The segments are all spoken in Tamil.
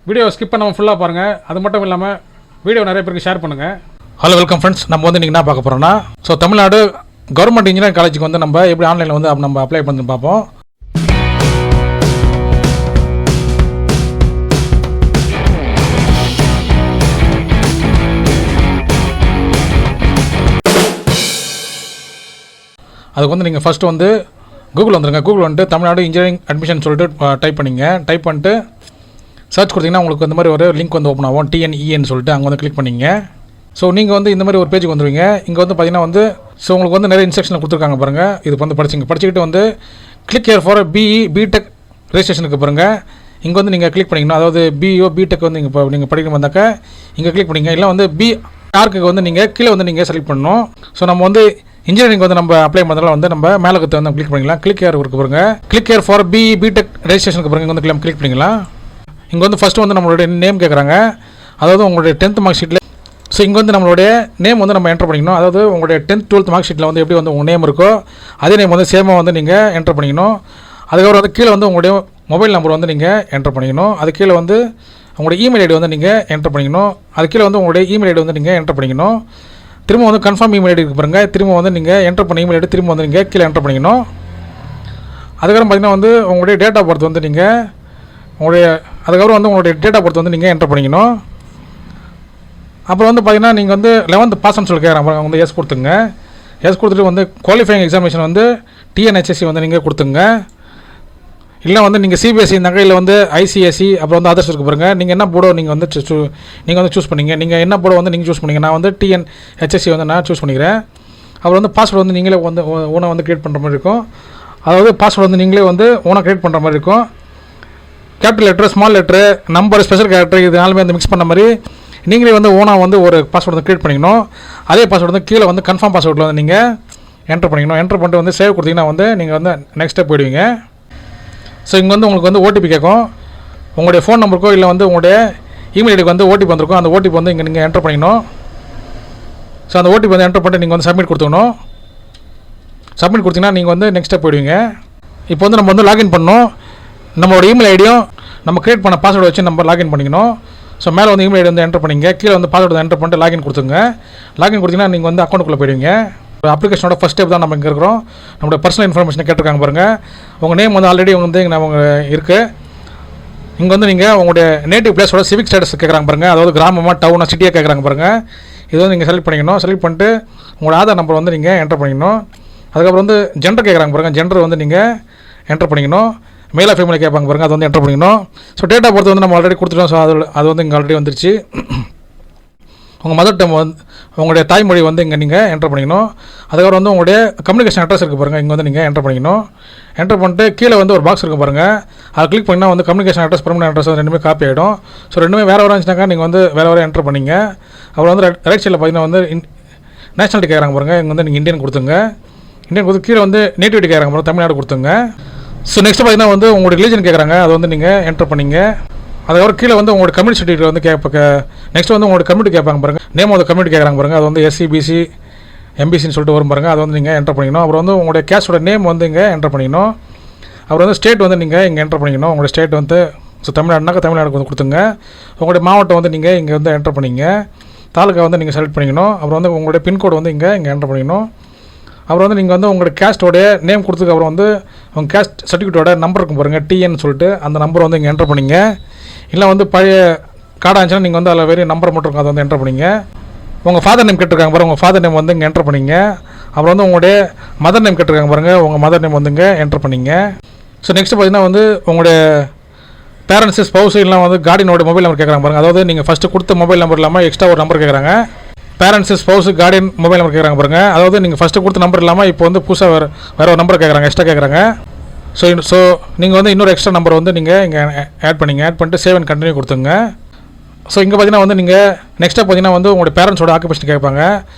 வீடியோ ஸ்கிப் பண்ணாமல் ஃபுல்லாக பாருங்கள். அது மட்டும் இல்லாமல் வீடியோ நிறைய பேருக்கு ஷேர் பண்ணுங்கள். Hello welcome friends. நம்ம வந்து இன்றைக்கி என்ன பார்க்க போகிறோம்னா, ஸோ தமிழ்நாடு கவர்மெண்ட் இன்ஜினியரிங் காலேஜுக்கு வந்து நம்ம எப்படி ஆன்லைனில் வந்து நம்ம அப்ளை பண்ணி பார்ப்போம். அதுக்கு வந்து நீங்கள் ஃபஸ்ட்டு வந்து கூகுள் வந்துடுங்க. கூகுள் வந்துட்டு தமிழ்நாடு இன்ஜினியரிங் அட்மிஷன் சொல்லிட்டு டைப் பண்ணிங்க. டைப் பண்ணிட்டு சர்ச் கொடுத்தீங்கன்னா உங்களுக்கு இந்த மாதிரி ஒரு லிங்க் வந்து ஓப்பன் ஆகும், TNEன்னு சொல்லிட்டு. அங்கே வந்து கிளிக் பண்ணிங்க. ஸோ நீங்கள் வந்து இந்த மாதிரி ஒரு பேஜுக்கு வந்துடுவீங்க. இங்கே வந்து பார்த்தீங்கன்னா வந்து ஸோ உங்களுக்கு வந்து நிறைய இன்ஸ்ட்ரக்ஷன் கொடுத்துருக்காங்க பாருங்கள். இது வந்து படிச்சுக்கிட்டு வந்து click here for BE BTech ரெஜிஸ்ட்ரேஷனுக்கு பாருங்கள். இங்கே வந்து நீங்கள் கிளிக் பண்ணிக்கணும். அதாவது BE BTech வந்து நீங்கள் படிக்கணும் வந்தாக்க இங்கே கிளிக் பண்ணிங்க. இல்லை வந்து ஆர்க்கு வந்து நீங்கள் கீழே வந்து நீங்கள் செலக்ட் பண்ணணும். ஸோ நம்ம வந்து இன்ஜினியரிங் வந்து நம்ம அப்ளை பண்ணுறதுல வந்து நம்ம மேலே வந்து கிளிக் பண்ணிக்கலாம். கிளிக் ஹியர் இருக்கு பாருங்க. Click here for BE BTech ரெஜிஸ்ட்ரேஷனுக்கு பாருங்க. இங்கே வந்து கிளிக் பண்ணிக்கலாம். இங்கே வந்து ஃபஸ்ட்டு வந்து நம்மளுடைய நேம் கேட்குறாங்க. அதாவது உங்களுடைய 10th மார்க் ஷீட்டில். ஸோ இங்கே வந்து நம்மளுடைய நேம் வந்து நம்ம என்டர் பண்ணிக்கணும். அதாவது உங்களுடைய 10th 12th மார்க் ஷீட்டில் வந்து எப்படி வந்து உங்கள் நேம் இருக்கோ அதே நேம் வந்து சேமாக வந்து நீங்கள் என்டர் பண்ணிக்கணும். அதுக்கப்புறம் வந்து கீழே வந்து உங்களுடைய மொபைல் நம்பர் வந்து நீங்கள் என்டர் பண்ணிக்கணும். அது கீழே வந்து உங்களுடைய இமெயில் ஐடி வந்து நீங்கள் என்டர் பண்ணிக்கணும். அது கீழே வந்து உங்களுடைய இமெயில் ஐடி வந்து நீங்கள் என்டர் பண்ணிக்கணும். திரும்ப வந்து கன்ஃபார்ம் இமெயில் ஐடி இருக்கு பாருங்கள். திரும்ப வந்து நீங்கள் என்டர் பண்ண இமெயில் ஐடி திரும்ப வந்து நீங்கள் கீழே என்டர் பண்ணிக்கணும். அதுக்கப்புறம் பார்த்தீங்கன்னா வந்து உங்களுடைய டேட் ஆஃப் பர்த் வந்து நீங்கள் அதுக்கப்புறம் வந்து உங்களுடைய டேட் ஆஃப் பர்த் வந்து நீங்கள் என்டர் பண்ணிக்கணும். அப்புறம் வந்து பார்த்தீங்கன்னா நீங்கள் வந்து 11th பாஸ்ன்னு சொல்லி கேட்குறாங்க. அவங்க வந்து எஸ் கொடுத்துங்க. எஸ் கொடுத்துட்டு வந்து குவாலிஃபைங் எக்ஸாமினேஷன் வந்து TNHSC வந்து நீங்கள் கொடுத்துங்க. இல்லை வந்து நீங்கள் CBSE இருந்தாங்க, இல்லை வந்து ICSE அப்புறம் வந்து அதர்ஸ் இருக்கு பாருங்கள். நீங்கள் என்ன போர்டோ நீங்கள் வந்து சூஸ் பண்ணிங்க. நீங்கள் என்ன போர்டோ வந்து நீங்கள் சூஸ் பண்ணிங்க. நான் வந்து TNHSC வந்து நான் சூஸ் பண்ணிக்கிறேன். அப்புறம் வந்து பாஸ்வேர்டு வந்து நீங்களே வந்து ஓனாக வந்து க்ரியேட் பண்ணுற மாதிரி இருக்கும். அதாவது பாஸ்வேர்டு வந்து நீங்களே வந்து ஓனாக க்ரியேட் பண்ணுற மாதிரி இருக்கும். Capital letter, small letter, number, special character இது நாலுமே வந்து மிக்ஸ் பண்ண மாதிரி நீங்களே வந்து ஓனாக வந்து ஒரு பாஸ்வேர்டு வந்து க்ரியேட் பண்ணிக்கணும். அதே பாஸ்வேர்டு வந்து கீழே வந்து கன்ஃபார்ம் பாஸ்வேர்டில் வந்து நீங்கள் என்டர் பண்ணிக்கணும். என்டர் பண்ணிட்டு வந்து சேவ் கொடுத்தீங்கன்னா வந்து நீங்கள் வந்து நெக்ஸ்ட் ஸ்டெப் போயிடுவீங்க. ஸோ இங்கே வந்து உங்களுக்கு வந்து OTP கேட்கும். உங்களுடைய ஃபோன் நம்பருக்கோ இல்லை வந்து உங்களுடைய இமெயில் ஐடிக்கு வந்து OTP வந்திருக்கும். அந்த OTP வந்து இங்கே நீங்கள் என்டர் பண்ணிக்கணும். ஸோ அந்த OTP வந்து என்டர் பண்ணிட்டு நீங்கள் வந்து சப்மிட் கொடுத்துக்கணும். சப்மிட் கொடுத்தீங்கன்னா நீங்கள் வந்து நெக்ஸ்ட் ஸ்டெப் போயிடுவீங்க. இப்போ வந்து நம்ம வந்து லாகின் பண்ணணும். நம்மளோட இமெயில் ஐடியும் நம்ம கிரியேட் பண்ண பாஸ்வேர்டு வச்சு நம்ம லாகின் பண்ணிக்கணும். ஸோ மேலே வந்து இமெயில் ஐடி வந்து என்டர் பண்ணிங்க. கீழே வந்து பாஸ்வேர்டு என்டர் பண்ணிட்டு லாகின் கொடுத்துங்க. லாகின் கொடுத்தீங்கன்னா நீங்கள் வந்து அக்கௌண்ட்டுக்குள்ளே போயிடுவீங்க. அப்ளிகேஷனோட ஃபஸ்ட் ஸ்டெப் தான் நம்ம இங்கே இருக்கிறோம். நம்மளுடைய பர்சனல் இன்ஃபர்மேஷன் கேட்டிருக்காங்க பாருங்கள். உங்கள் நேம் வந்து ஆல்ரெடி வந்து நம்ம இருக்குது. இங்கே வந்து நீங்கள் உங்களுடைய நேட்டிவ் பிளேஸோட சிவிக் ஸ்டேட்டஸ் கேட்குறாங்க பாருங்கள். அதாவது கிராமமாக டவுனாக சிட்டியாக கேட்குறாங்க பாருங்கள். இது வந்து நீங்கள் செலக்ட் பண்ணிக்கணும். செலக்ட் பண்ணிட்டு உங்களோட ஆதார் நம்பர் வந்து நீங்கள் என்டர் பண்ணிக்கணும். அதுக்கப்புறம் வந்து ஜெண்டர் கேட்குறாங்க பாருங்கள். ஜெண்டர் வந்து நீங்கள் என்டர் பண்ணிக்கணும். மேலாக ஃபேமிலி கேட்பாங்க பாருங்கள். அது வந்து என்டர் பண்ணிக்கணும். ஸோ டேட் ஆஃப் பர்த் வந்து நம்ம ஆல்ரெடி கொடுத்துட்டோம். ஸோ அது வந்து இங்கே ஆல்ரெடி வந்துருச்சு. உங்கள் மதர் டங் வந்து உங்களுடைய தாய்மொழி வந்து இங்கே நீங்கள் என்டர் பண்ணிக்கணும். அதுக்கப்புறம் வந்து உங்களுடைய கம்யூனிகேஷன் அட்ரஸ் இருக்குது பாருங்கள். இங்கே வந்து நீங்கள் என்டர் பண்ணிக்கணும். என்டர் பண்ணிட்டு கீழே வந்து ஒரு பாக்ஸ் இருக்குது பாருங்கள். அதை கிளிக் பண்ணிங்கன்னா வந்து கம்யூனிகேஷன் அட்ரஸ், பெர்மனன்ட் அட்ரஸ் ரெண்டுமே காப்பி ஆகிடும். ஸோ ரெண்டுமே வேறு இருந்துச்சுனாக்கா நீங்கள் வந்து வேறு என்டர் பண்ணிங்க. அப்புறம் வந்து ரைட் சைடில் பார்த்தீங்கன்னா வந்து நேஷனாலிட்டி கேட்குறாங்க பாருங்கள். இங்கே வந்து நீங்கள் இந்தியன் கொடுத்துங்க. இந்தியன் கொடுத்து கீழே வந்து நேட்டிவிட்டி கேட்குறாங்க பாருங்கள். தமிழ்நாடு கொடுத்துங்க. ஸோ நெக்ஸ்ட் பார்த்தீங்கன்னா வந்து உங்களுடைய ரிலீஜன் கேட்குறாங்க. அதை வந்து நீங்கள் என்டர் பண்ணிங்க. அதுக்கப்புறம் கீழே வந்து உங்களோட கம்யூனிட்டி சர்டிஃபிகேட் வந்து நெக்ஸ்ட் வந்து உங்களோட கம்யூனிட்டி கேட்பாங்க பாருங்கள். நேம் ஆஃப் கம்யூனிட்டி கேட்குறாங்க பாருங்கள். அது வந்து SC BC MBCன்னு சொல்லிட்டு வரும் பாருங்கள். அதை வந்து நீங்கள் என்டர் பண்ணிக்கணும். அப்புறம் வந்து உங்களுடைய கேஸ்டோட நேம் வந்து இங்கே என்டர் பண்ணிக்கணும். அப்புறம் வந்து ஸ்டேட் வந்து நீங்கள் இங்கே என்டர் பண்ணிக்கணும். உங்களுடைய ஸ்டேட் வந்து ஸோ தமிழ்நாடுனாக்கா தமிழ்நாடுக்கு வந்து கொடுத்துங்க. உங்களுடைய மாவட்டம் வந்து நீங்கள் இங்கே வந்து என்டர் பண்ணிங்க. தாலுக்கா வந்து நீங்கள் செலக்ட் பண்ணிக்கணும். அப்புறம் வந்து உங்களுடைய பின்கோடு வந்து இங்கே என்டர் பண்ணிக்கணும். அப்புறம் வந்து நீங்கள் வந்து உங்களுடைய கேஸ்டோடைய நேம் கொடுத்ததுக்கப்புறம் வந்து உங்கள் கேஸ்ட் சர்டிஃபிகேட்டோட நம்பர் இருக்கும் பாருங்கள், TN சொல்லிட்டு. அந்த நம்பர் வந்து இங்கே என்டர் பண்ணிங்க. இல்லை வந்து பழைய கார்டாக இருந்துச்சுன்னா நீங்கள் வந்து அதில் வெறும் நம்பர் மட்டும் இருக்கும். அதை வந்து என்டர் பண்ணிங்க. உங்கள் ஃபாதர் நேம் கேட்டிருக்காங்க பாருங்கள். உங்கள் ஃபாதர் நேம் வந்து இங்கே என்டர் பண்ணிங்க. அப்புறம் வந்து உங்களுடைய மதர் நேம் கேட்டிருக்காங்க பாருங்கள். உங்கள் மதர் நேம் வந்து இங்கே என்டர் பண்ணிங்க. ஸோ நெக்ஸ்ட் பார்த்தீங்கன்னா வந்து உங்களுடைய பேரண்ட்ஸு, ஸ்பௌஸு இல்லை வந்து கார்டியனோட மொபைல் நம்பர் கேட்குறாங்க பாருங்கள். அதாவது நீங்கள் ஃபஸ்ட்டு கொடுத்த மொபைல் நம்பர் இல்லாமல் எக்ஸ்ட்ரா ஒரு நம்பர் கேட்குறாங்க. Parents, spouse, Guardian mobile number கேட்குறாங்க பாருங்கள். அதாவது நீங்கள் ஃபஸ்ட்டு கொடுத்த நம்பர் இல்லாமல் இப்போ வந்து புதுசாக வேறு ஒரு நம்பர் கேட்குறாங்க, எக்ஸ்ட்ரா கேட்குறாங்க. ஸோ நீங்கள் வந்து இன்னொரு எக்ஸ்ட்ரா நம்பர் வந்து நீங்கள் இங்கே ஆட் பண்ணிங்க. ஆட் பண்ணிட்டு சேவ் அண்ட் கண்டினியூ கொடுத்துங்க. ஸோ இங்கே பார்த்தீங்கன்னா வந்து நீங்கள் நெக்ஸ்ட்டாக பார்த்தீங்கன்னா வந்து உங்களுடைய பேரண்ட்ஸோட ஆக்குபேஷன் கேட்பாங்க.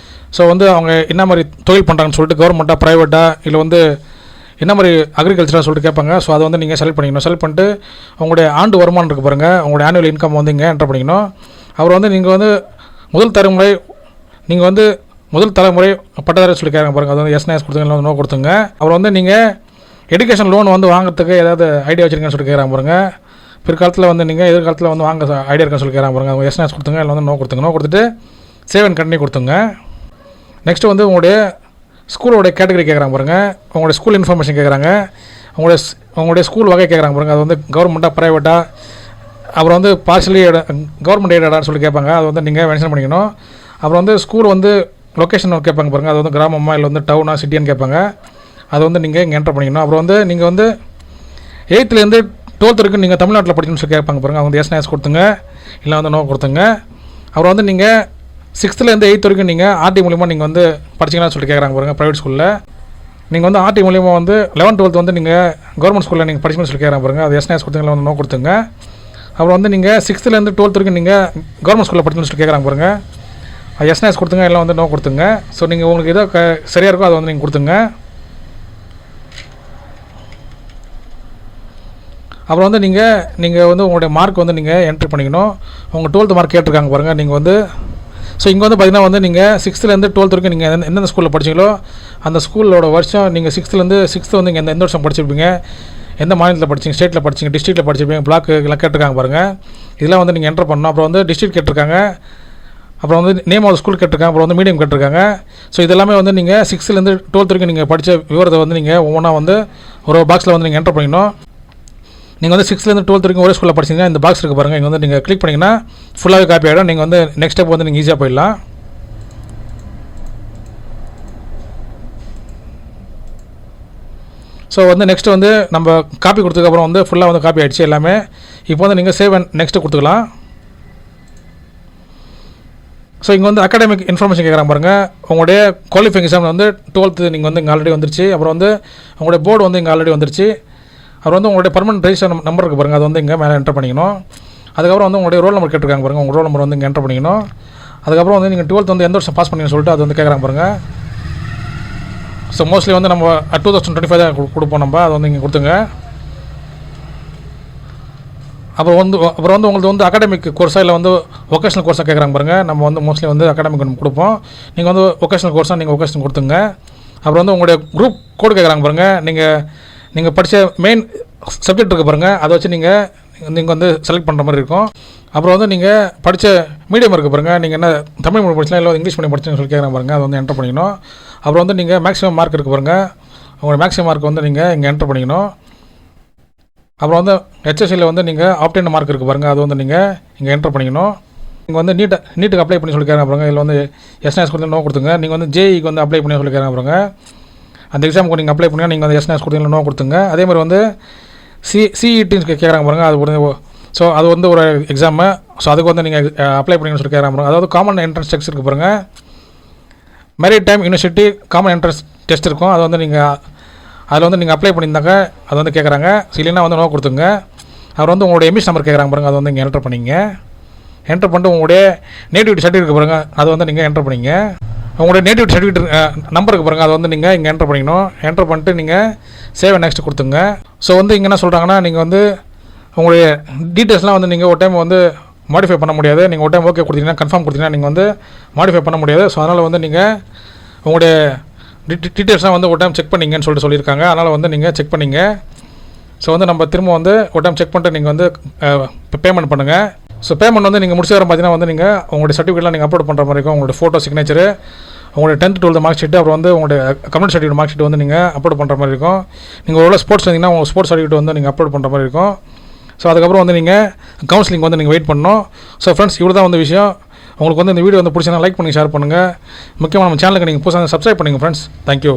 ஸோ வந்து அவங்க என்ன மாதிரி தொழில் பண்ணுறாங்கன்னு சொல்லிட்டு கவர்மெண்ட்டாக, ப்ரைவேட்டாக, இல்லை வந்து என்ன மாதிரி அக்ரிகல்ச்சராக சொல்லிட்டு கேட்பாங்க. ஸோ அதை வந்து நீங்கள் செலக்ட் பண்ணிக்கணும். செலக்ட் பண்ணிட்டு உங்களுடைய ஆண்டு வருமானம் இருக்குது பாருங்கள். உங்களுடைய ஆனுவல் இன்கம் வந்து இங்கே என்டர் பண்ணிக்கணும். அப்புறம் வந்து நீங்கள் வந்து முதல் தலைமுறை பட்டதாரி சொல்லி கேட்குறாங்க பாருங்கள். அது வந்து எஸ் கொடுத்துங்க, இல்லை நோ கொடுத்துங்க. அப்புறம் வந்து நீங்கள் எடுகேஷன் லோன் வந்து வாங்குறதுக்கு ஏதாவது ஐடியா வச்சுருக்கேன்னு சொல்லி கேட்குறாங்க பாருங்கள். பிற்காலத்தில் வந்து நீங்கள் எதிர்காலத்தில் வந்து வாங்க ஐடியா இருக்கான்னு சொல்லி கேட்குறாங்க பாருங்கள். அவங்க எஸ்என்எஸ் கொடுத்துங்க, இல்லை வந்து நோ கொடுத்துங்க. நோ கொடுத்துட்டு சேவ் அண்ட் கண்டினியூ கொடுத்துங்க. நெக்ஸ்ட்டு வந்து உங்களுடைய ஸ்கூலோடைய கேட்டகரி கேட்குறாங்க பாருங்கள். உங்களுடைய ஸ்கூல் இன்ஃபர்மேஷன் கேட்குறாங்க. உங்களுடைய ஸ்கூல் வகை கேட்குறாங்க பாருங்கள். அது வந்து கவர்மெண்ட்டாக ப்ரைவேட்டாக, அப்புறம் வந்து பார்ஷலி கவர்மெண்ட் எய்டடான்னு சொல்லி கேட்பாங்க. அது வந்து நீங்கள் மென்ஷன் பண்ணிக்கணும். அப்புறம் வந்து ஸ்கூல் வந்து லொக்கேஷன் கேட்பாங்க பாருங்கள். அது வந்து கிராமமா இல்லை வந்து டவுனா சிட்டியான்னு கேட்பாங்க. அது வந்து நீங்கள் இங்கே என்டர் பண்ணிக்கணும். அப்புறம் வந்து நீங்கள் வந்து 8th to 12th வரைக்கும் நீங்கள் தமிழ்நாட்டில் படிக்கணும்னு சொல்லி கேட்பாங்க பாருங்கள். அவங்க வந்து எஸ்என்எஸ் கொடுத்துங்க, இல்லை வந்து நோ கொடுத்துங்க. அப்புறம் வந்து நீங்கள் 6th to 8th வரைக்கும் நீங்கள் ஆர்டி மூலிமா நீங்கள் வந்து படிச்சிங்கன்னு சொல்லி கேட்குறாங்க பாருங்கள். ப்ரைவேட் ஸ்கூலில் நீங்கள் வந்து ஆர்டி மூலிமா வந்து 11th 12th வந்து நீங்கள் கவர்மெண்ட் ஸ்கூலில் நீங்கள் படிக்கணும்னு சொல்லி கேட்குறாங்க பாருங்கள். அது எஸ்என்எஸ் கொடுத்துங்க, இல்லை வந்து நோ கொடுத்துங்க. அப்புறம் வந்து நீங்கள் 6th to 12th வரைக்கும் நீங்கள் கவர்மெண்ட் ஸ்கூலில் படிக்கணும்னு சொல்லி கேட்குறாங்க பாருங்கள். அது எஸ்என்எஸ் கொடுத்துங்க, எல்லாம் வந்து நோ கொடுத்துங்க. ஸோ நீங்கள் உங்களுக்கு எதோ சரியாக இருக்கோ அதை வந்து நீங்கள் கொடுத்துங்க. அப்புறம் வந்து நீங்கள் வந்து உங்களுடைய மார்க் வந்து நீங்கள் என்ட்ரி பண்ணிக்கணும். உங்கள் 12th மார்க் கேட்டிருக்காங்க பாருங்கள். நீங்கள் வந்து ஸோ இங்கே வந்து பார்த்திங்கன்னா வந்து நீங்கள் 6th to 12th வரைக்கும் நீங்கள் எந்தெந்த ஸ்கூலில் படிச்சிங்களோ அந்த ஸ்கூலோட வருஷம் நீங்கள் 6th வந்து நீங்கள் எந்த வருஷம் படிச்சிருப்பீங்க, எந்த மாநிலத்தில் படிச்சிங்க, ஸ்டேட்டில் படிச்சிங்க, டிஸ்ட்ரிக்ட்டில் படிச்சிருப்பீங்க, பிளாக் எல்லாம் கேட்டிருக்காங்க பாருங்கள். இதெல்லாம் வந்து நீங்கள் என்ட்ரு பண்ணணும். அப்புறம் வந்து டிஸ்ட்ரிக்ட் கேட்டிருக்காங்க, அப்புறம் வந்து நேம் ஆஃப் ஸ்கூல் கேட்டிருக்காங்க, அப்புறம் வந்து மீடியம் கேட்டிருக்காங்க. ஸோ இதெல்லாமே வந்து நீங்கள் 6th to 12th வரைக்கும் நீங்கள் படித்த விவரத்தை வந்து நீங்கள் ஒவ்வொன்றா வந்து ஒரு பாக்ஸில் வந்து நீங்கள் என்ட்ரு பண்ணிக்கணும். நீங்கள் வந்து 6th to 12th வரைக்கும் ஒரே ஸ்கூலில் படிச்சிங்கன்னா இந்த பாக்ஸ் இருக்குது பாருங்கள். இங்கே வந்து நீங்கள் கிளிக் பண்ணிங்கன்னா ஃபுல்லாகவே காப்பி ஆகிடும். நீங்கள் வந்து நெக்ஸ்ட் ஸ்டெப் வந்து நீங்கள் ஈஸியாக போயிடலாம். ஸோ வந்து நெக்ஸ்ட் வந்து நம்ம காப்பி கொடுத்ததுக்கப்புறம் வந்து ஃபுல்லாக வந்து காப்பி ஆகிடுச்சு எல்லாமே. இப்போ வந்து நீங்கள் சேவ் அண்ட் நெக்ஸ்ட்டு கொடுத்துக்கலாம். ஸோ இங்கே வந்து அகாடமிக் இன்ஃபர்மேஷன் கேட்குறாங்க பாருங்கள். உங்களுடைய குவாலிஃபைங் எக்ஸாம் வந்து 12th நீங்கள் வந்து இங்கே ஆல்ரெடி வந்துருச்சு. அப்புறம் வந்து உங்களுடைய போர்டு வந்து இங்கே ஆல்ரெடி வந்துருச்சு. அப்புறம் வந்து உங்களுடைய பர்மனெண்ட் ரெஜிஸ்டர் நம்பர் இருக்குது பாருங்கள். அது வந்து இங்கே மேலே என்டர் பண்ணிக்கணும். அதுக்கப்புறம் வந்து உங்களுடைய ரோல் நம்பர் கேட்டிருக்காங்க பாருங்கள். உங்கள் ரோல் நம்பர் வந்து இங்கே என்டர் பண்ணிக்கணும். அதுக்கப்புறம் வந்து நீங்கள் 12th வந்து எந்த வருஷம் பாஸ் பண்ணீங்கன்னு சொல்லிட்டு அது வந்து கேட்குறாங்க பாருங்கள். ஸோ மோஸ்ட்லி வந்து நம்ம 2025 தான் கொடுப்போம் நம்ம. அதை வந்து இங்கே கொடுத்துங்க. அப்புறம் வந்து உங்களுக்கு வந்து அகாடமிக் கோர்ஸாக இல்லை வந்து வொகேஷனல் கோர்ஸாக கேட்குறாங்க பாருங்கள். நம்ம வந்து மோஸ்ட்லி வந்து அகாடமிக் நம்ம கொடுப்போம். நீங்கள் வந்து வொகேஷனல் கோர்ஸாக நீங்கள் வொகேஷனல் கொடுத்துங்க. அப்புறம் வந்து உங்களுடைய குரூப் கோடு கேட்குறாங்க பாருங்கள். நீங்கள் படித்த மெயின் சப்ஜெக்ட் இருக்குது பாருங்கள். அதை வச்சு நீங்கள் வந்து செலக்ட் பண்ணுற மாதிரி இருக்கும். அப்புறம் வந்து நீங்கள் படித்த மீடியம் இருக்குது பாருங்கள். நீங்கள் என்ன தமிழ் மீடியம் படிச்சலாம் இல்லை இங்கிலீஷ் மீடியம் படிச்சுன்னு சொல்லி கேட்குறாங்க பாருங்கள். அதை வந்து என்டர் பண்ணிக்கணும். அப்புறம் வந்து நீங்கள் மேக்ஸிமம் மார்க் இருக்குது பாருங்கள். உங்களோட மேக்ஸிமம் மார்க் வந்து நீங்கள் இங்கே என்டர் பண்ணிக்கணும். அப்புறம் வந்து ஹெச்எஸ்சியில் வந்து நீங்கள் ஆப்டெயின் மார்க் இருக்குது பாருங்கள். அது வந்து நீங்கள் இங்கே என்டர் பண்ணிக்கணும். நீங்கள் வந்து நீட்டுக்கு அப்ளை பண்ணி சொல்லி கேட்குறாங்க பாருங்கள். இதில் வந்து எஸ்என்எஸ் கொடுத்து நோ கொடுத்துங்க. நீங்கள் வந்து ஜேஇக்கு வந்து அப்ளை பண்ணி சொல்லி கேட்குறாங்க பாருங்கள். அந்த எக்ஸாமுக்கு நீங்கள் அப்ளை பண்ணால் நீங்கள் வந்து எஸ்என்எஸ் கொடுத்தீங்க நோ கொடுத்துங்க. அதே மாதிரி வந்து சிஇடின்னு கேட்குறாங்க பாருங்கள். அது வந்து ஸோ அது வந்து ஒரு எக்ஸாமு. ஸோ அதுக்கு வந்து நீங்கள் அப்ளை பண்ணிங்கன்னு சொல்லி கேட்குறாங்க பாருங்கள். அதாவது காமன் என்ட்ரன்ஸ் டெஸ்ட் இருக்குது பாருங்கள். Maritime university common entrance test இருக்கும். அது வந்து அதில் வந்து நீங்கள் அப்ளை பண்ணியிருந்தாங்க அது வந்து கேட்குறாங்க. இல்லைன்னா வந்து நோ கொடுத்துங்க. அவர் வந்து உங்களுடைய எம்இஸ் நம்பர் கேட்குறாங்க பாருங்கள். அது வந்து இங்கே என்டர் பண்ணிங்க. என்டர் பண்ணிட்டு உங்களுடைய நேட்டிவிட்டி சர்டிஃபிகேட் பாருங்கள். அது வந்து நீங்கள் என்டர் பண்ணிங்க. உங்களுடைய நேட்டிவிட்டி சர்டிஃபிகேட் நம்பருக்கு பாருங்கள். அது வந்து நீங்கள் இங்கே என்டர் பண்ணிக்கணும். என்டர் பண்ணிட்டு நீங்கள் சேவ் நெக்ஸ்ட் கொடுத்துங்க. ஸோ வந்து இங்கே என்ன சொல்கிறாங்கன்னா நீங்கள் வந்து உங்களுடைய டீட்டெயில்ஸ்லாம் வந்து நீங்கள் ஒரு டைம் வந்து மாடிஃபை பண்ண முடியாது. நீங்கள் ஒரு டைம் ஓகே கொடுத்தீங்கன்னா கன்ஃபார்ம் கொடுத்தீங்கன்னா நீங்கள் வந்து மாடிஃபை பண்ண முடியாது. ஸோ அதனால் வந்து நீங்கள் உங்களுடைய டீட்டெயில்ஸ்லாம் வந்து ஒரு டைம் செக் பண்ணிங்கன்னு சொல்லியிருக்காங்க. அதனால் வந்து நீங்கள் செக் பண்ணிங்க. ஸோ வந்து நம்ம திரும்ப வந்து ஒரு டைம் செக் பண்ணிட்டு நீங்கள் வந்து பேமெண்ட் பண்ணுங்கள். ஸோ பேமெண்ட் வந்து நீங்கள் முடிச்ச வர பார்த்தீங்கன்னா வந்து நீங்கள் உங்களுடைய சர்டிஃபிகேட்லாம் நீங்கள் அப்லோட் பண்ணுற மாதிரி இருக்கும். உங்களுடைய ஃபோட்டோ சிக்னேச்சரு, உங்களுடைய 10th 12th மார்க் ஷீட்டு, அப்புறம் வந்து உங்களுடைய கம்யூனிட்டி சர்டிஃபிகேட் மார்க் ஷீட் வந்து நீங்கள் அப்லோட் பண்ணுற மாதிரி இருக்கும். நீங்கள் ஒரு ஸ்போர்ட்ஸ் வந்தீங்கன்னா உங்கள் ஸ்போர்ட்ஸ் சர்டிஃபிகேட் வந்து நீங்கள் அப்லோட் பண்ணுற மாதிரி இருக்கும். ஸோ அதுக்கப்புறம் வந்து நீங்கள் கவுன்சிலிங் வந்து நீங்கள் வெயிட் பண்ணணும். ஸோ ஃப்ரெண்ட்ஸ் இவ்வளோ தான் வந்து விஷயம். உங்களுக்கு வந்து இந்த வீடியோ வந்து பிடிச்சா லைக் பண்ணி ஷேர் பண்ணுங்கள். முக்கியமாக நம்ம சேனலுக்கு நீங்கள் புதுசாக சப்ஸ்கிரைப் பண்ணுங்கள் ஃப்ரெண்ட்ஸ். தேங்க்யூ.